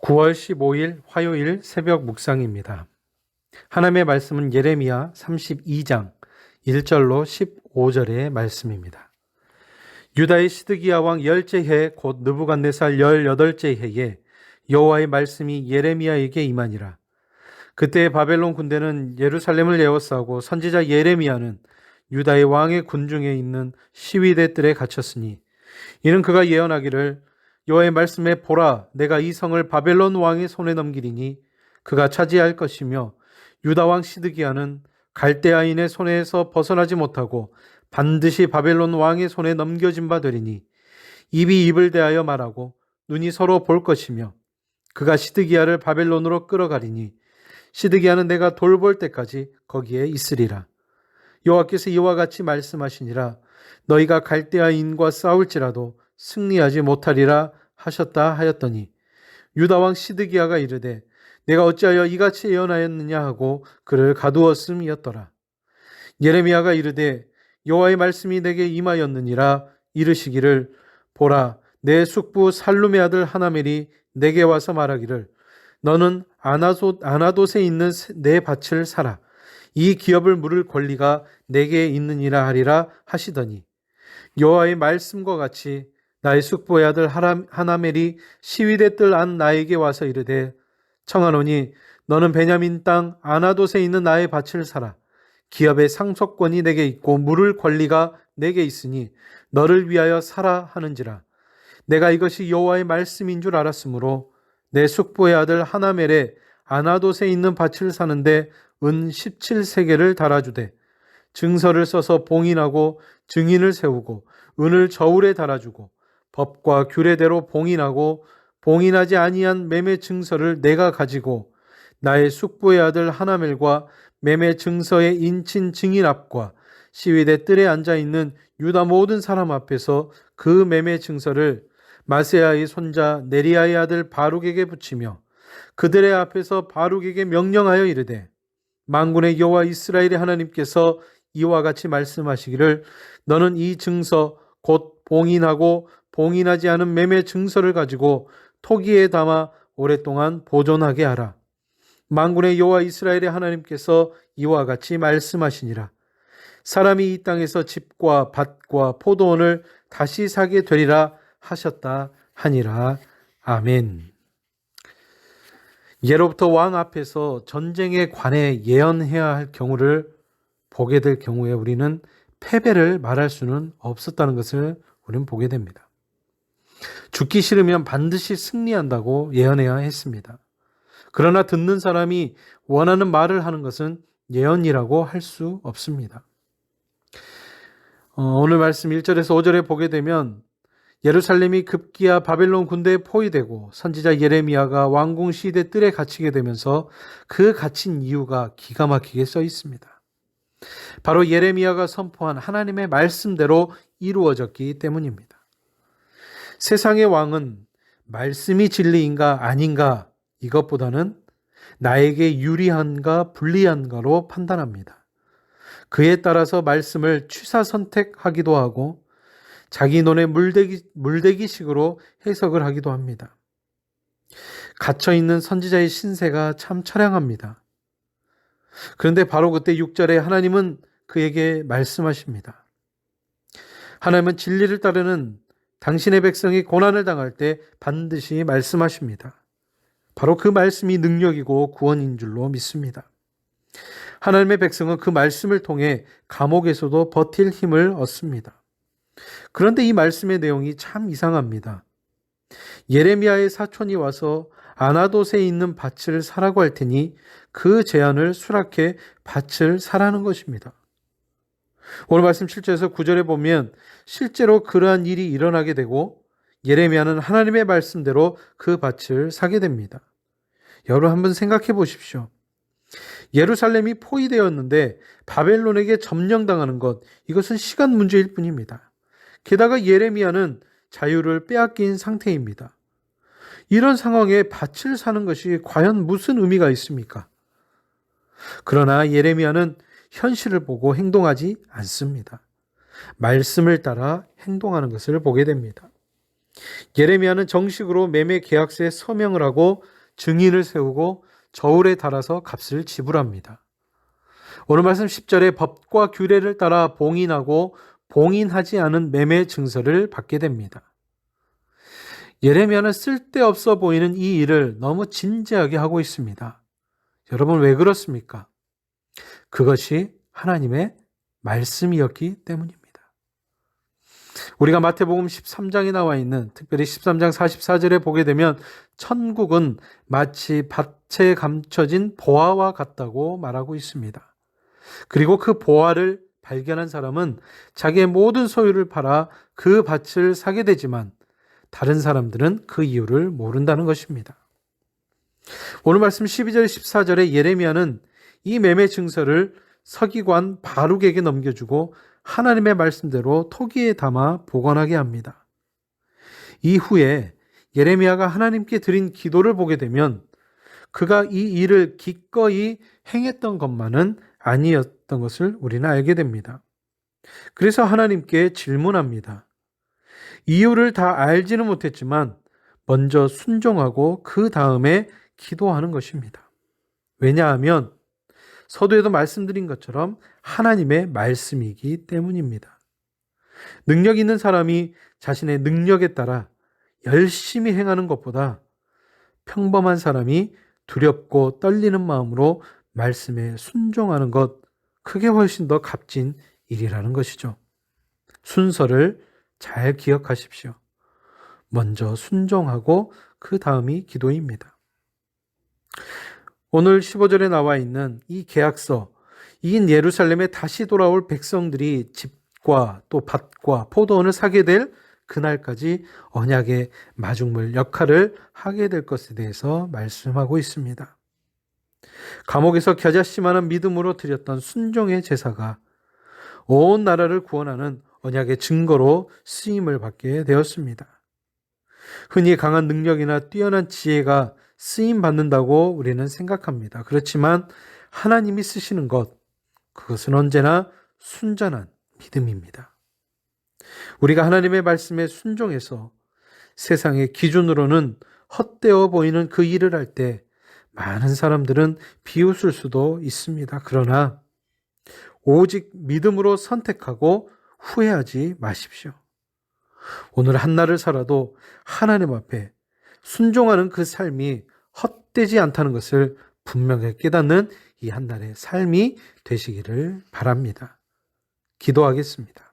9월 15일 화요일 새벽 묵상입니다. 하나님의 말씀은 예레미야 32장 1절로 15절의 말씀입니다. 유다의 시드기야 왕 10째 해 곧 느부갓네살 18째 해에 여호와의 말씀이 예레미야에게 임하니라. 그때 바벨론 군대는 예루살렘을 에워싸고 선지자 예레미야는 유다의 왕의 군중에 있는 시위대 뜰에 갇혔으니 이는 그가 예언하기를 여호와의 말씀에 보라, 내가 이 성을 바벨론 왕의 손에 넘기리니 그가 차지할 것이며 유다 왕 시드기야는 갈대아인의 손에서 벗어나지 못하고 반드시 바벨론 왕의 손에 넘겨진 바 되리니 입이 입을 대하여 말하고 눈이 서로 볼 것이며 그가 시드기야를 바벨론으로 끌어가리니 시드기야는 내가 돌볼 때까지 거기에 있으리라. 여호와께서 이와 같이 말씀하시니라. 너희가 갈대아인과 싸울지라도 승리하지 못하리라 하셨다 하였더니 유다 왕 시드기야가 이르되 내가 어찌하여 이같이 예언하였느냐 하고 그를 가두었음이었더라. 예레미야가 이르되 여호와의 말씀이 내게 임하였느니라. 이르시기를 보라, 내 숙부 살룸의 아들 하나멜이 내게 와서 말하기를 너는 아나돗에 있는 내 밭을 사라. 이 기업을 물을 권리가 내게 있느니라 하리라 하시더니 여호와의 말씀과 같이 나의 숙부의 아들 하나멜이 시위대 뜰 안 나에게 와서 이르되 청하노니 너는 베냐민 땅 아나돗에 있는 나의 밭을 사라. 기업의 상속권이 내게 있고 물을 권리가 내게 있으니 너를 위하여 사라 하는지라. 내가 이것이 여호와의 말씀인 줄 알았으므로 내 숙부의 아들 하나멜의 아나돗에 있는 밭을 사는데 은 17세겔을 달아주되 증서를 써서 봉인하고 증인을 세우고 은을 저울에 달아주고 법과 규례대로 봉인하고 봉인하지 아니한 매매 증서를 내가 가지고 나의 숙부의 아들 하나멜과 매매 증서의 인친 증인 앞과 시위대 뜰에 앉아있는 유다 모든 사람 앞에서 그 매매 증서를 마세야의 손자 네리야의 아들 바룩에게 붙이며 그들의 앞에서 바룩에게 명령하여 이르되 만군의 여호와 이스라엘의 하나님께서 이와 같이 말씀하시기를 너는 이 증서 곧 봉인하고 봉인하지 않은 매매 증서를 가지고 토기에 담아 오랫동안 보존하게 하라. 만군의 여호와 이스라엘의 하나님께서 이와 같이 말씀하시니라. 사람이 이 땅에서 집과 밭과 포도원을 다시 사게 되리라 하셨다 하니라. 아멘. 예로부터 왕 앞에서 전쟁에 관해 예언해야 할 경우를 보게 될 경우에 우리는 패배를 말할 수는 없었다는 것을 우리는 보게 됩니다. 죽기 싫으면 반드시 승리한다고 예언해야 했습니다. 그러나 듣는 사람이 원하는 말을 하는 것은 예언이라고 할 수 없습니다. 오늘 말씀 1절에서 5절에 보게 되면 예루살렘이 급기야 바벨론 군대에 포위되고 선지자 예레미야가 왕궁 시대 뜰에 갇히게 되면서 그 갇힌 이유가 기가 막히게 써 있습니다. 바로 예레미야가 선포한 하나님의 말씀대로 이루어졌기 때문입니다. 세상의 왕은 말씀이 진리인가 아닌가 이것보다는 나에게 유리한가 불리한가로 판단합니다. 그에 따라서 말씀을 취사 선택하기도 하고 자기 논에 물대기식으로 해석을 하기도 합니다. 갇혀있는 선지자의 신세가 참 처량합니다. 그런데 바로 그때 6절에 하나님은 그에게 말씀하십니다. 하나님은 진리를 따르는 당신의 백성이 고난을 당할 때 반드시 말씀하십니다. 바로 그 말씀이 능력이고 구원인 줄로 믿습니다. 하나님의 백성은 그 말씀을 통해 감옥에서도 버틸 힘을 얻습니다. 그런데 이 말씀의 내용이 참 이상합니다. 예레미야의 사촌이 와서 아나돗에 있는 밭을 사라고 할 테니 그 제안을 수락해 밭을 사라는 것입니다. 오늘 말씀 7절에서 9절에 보면 실제로 그러한 일이 일어나게 되고 예레미야는 하나님의 말씀대로 그 밭을 사게 됩니다. 여러분 한번 생각해 보십시오. 예루살렘이 포위되었는데 바벨론에게 점령당하는 것, 이것은 시간 문제일 뿐입니다. 게다가 예레미야는 자유를 빼앗긴 상태입니다. 이런 상황에 밭을 사는 것이 과연 무슨 의미가 있습니까? 그러나 예레미야는 현실을 보고 행동하지 않습니다. 말씀을 따라 행동하는 것을 보게 됩니다. 예레미야는 정식으로 매매 계약서에 서명을 하고 증인을 세우고 저울에 달아서 값을 지불합니다. 오늘 말씀 10절에 법과 규례를 따라 봉인하고 봉인하지 않은 매매 증서를 받게 됩니다. 예레미야는 쓸데없어 보이는 이 일을 너무 진지하게 하고 있습니다. 여러분, 왜 그렇습니까? 그것이 하나님의 말씀이었기 때문입니다. 우리가 마태복음 13장에 나와 있는, 특별히 13장 44절에 보게 되면 천국은 마치 밭에 감춰진 보화와 같다고 말하고 있습니다. 그리고 그 보화를 발견한 사람은 자기의 모든 소유를 팔아 그 밭을 사게 되지만 다른 사람들은 그 이유를 모른다는 것입니다. 오늘 말씀 12절 14절에 예레미야는 이 매매 증서를 서기관 바룩에게 넘겨주고 하나님의 말씀대로 토기에 담아 보관하게 합니다. 이후에 예레미야가 하나님께 드린 기도를 보게 되면 그가 이 일을 기꺼이 행했던 것만은 아니었던 것을 우리는 알게 됩니다. 그래서 하나님께 질문합니다. 이유를 다 알지는 못했지만 먼저 순종하고 그 다음에 기도하는 것입니다. 왜냐하면 서두에도 말씀드린 것처럼 하나님의 말씀이기 때문입니다. 능력 있는 사람이 자신의 능력에 따라 열심히 행하는 것보다 평범한 사람이 두렵고 떨리는 마음으로 말씀에 순종하는 것, 그게 훨씬 더 값진 일이라는 것이죠. 순서를 잘 기억하십시오. 먼저 순종하고 그 다음이 기도입니다. 오늘 15절에 나와 있는 이 계약서, 이 예루살렘에 다시 돌아올 백성들이 집과 또 밭과 포도원을 사게 될 그날까지 언약의 마중물 역할을 하게 될 것에 대해서 말씀하고 있습니다. 감옥에서 겨자씨만한 믿음으로 드렸던 순종의 제사가 온 나라를 구원하는 언약의 증거로 쓰임을 받게 되었습니다. 흔히 강한 능력이나 뛰어난 지혜가 쓰임 받는다고 우리는 생각합니다. 그렇지만 하나님이 쓰시는 것, 그것은 언제나 순전한 믿음입니다. 우리가 하나님의 말씀에 순종해서 세상의 기준으로는 헛되어 보이는 그 일을 할 때 많은 사람들은 비웃을 수도 있습니다. 그러나 오직 믿음으로 선택하고 후회하지 마십시오. 오늘 한날을 살아도 하나님 앞에 순종하는 그 삶이 헛되지 않다는 것을 분명히 깨닫는 이 한날의 삶이 되시기를 바랍니다. 기도하겠습니다.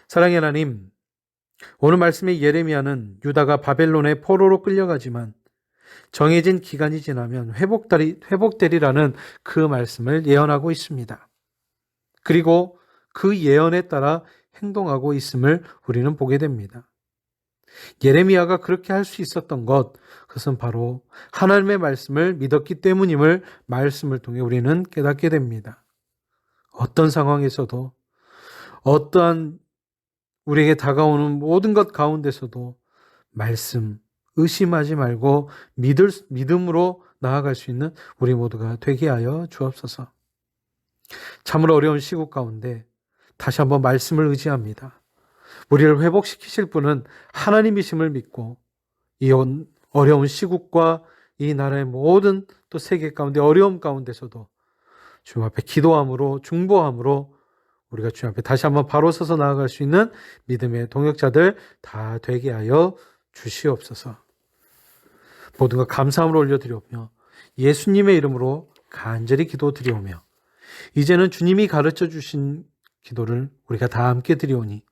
사랑의 하나님, 오늘 말씀의 예레미야는 유다가 바벨론의 포로로 끌려가지만 정해진 기간이 지나면 회복되리라는 그 말씀을 예언하고 있습니다. 그리고 그 예언에 따라 행동하고 있음을 우리는 보게 됩니다. 예레미야가 그렇게 할 수 있었던 것, 그것은 바로 하나님의 말씀을 믿었기 때문임을 말씀을 통해 우리는 깨닫게 됩니다. 어떤 상황에서도, 어떠한 우리에게 다가오는 모든 것 가운데서도 말씀, 의심하지 말고 믿음으로 나아갈 수 있는 우리 모두가 되게 하여 주옵소서. 참으로 어려운 시국 가운데 다시 한번 말씀을 의지합니다. 우리를 회복시키실 분은 하나님이심을 믿고 이 어려운 시국과 이 나라의 모든 또 세계 가운데 어려움 가운데서도 주님 앞에 기도함으로 중보함으로 우리가 주님 앞에 다시 한번 바로 서서 나아갈 수 있는 믿음의 동역자들 다 되게 하여 주시옵소서. 모든 것 감사함으로 올려드리오며 예수님의 이름으로 간절히 기도드리오며 이제는 주님이 가르쳐 주신 기도를 우리가 다 함께 드리오니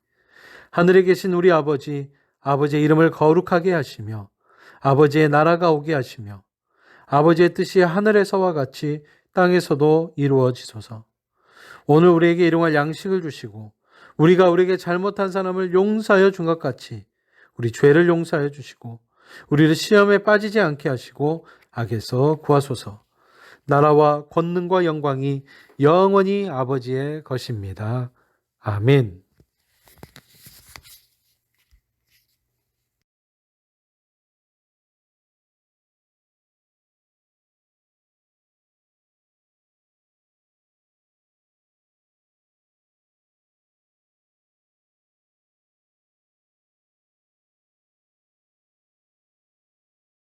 하늘에 계신 우리 아버지, 아버지의 이름을 거룩하게 하시며 아버지의 나라가 오게 하시며 아버지의 뜻이 하늘에서와 같이 땅에서도 이루어지소서. 오늘 우리에게 일용할 양식을 주시고 우리가 우리에게 잘못한 사람을 용서하여 준 것 같이 우리 죄를 용서하여 주시고 우리를 시험에 빠지지 않게 하시고 악에서 구하소서. 나라와 권능과 영광이 영원히 아버지의 것입니다. 아멘.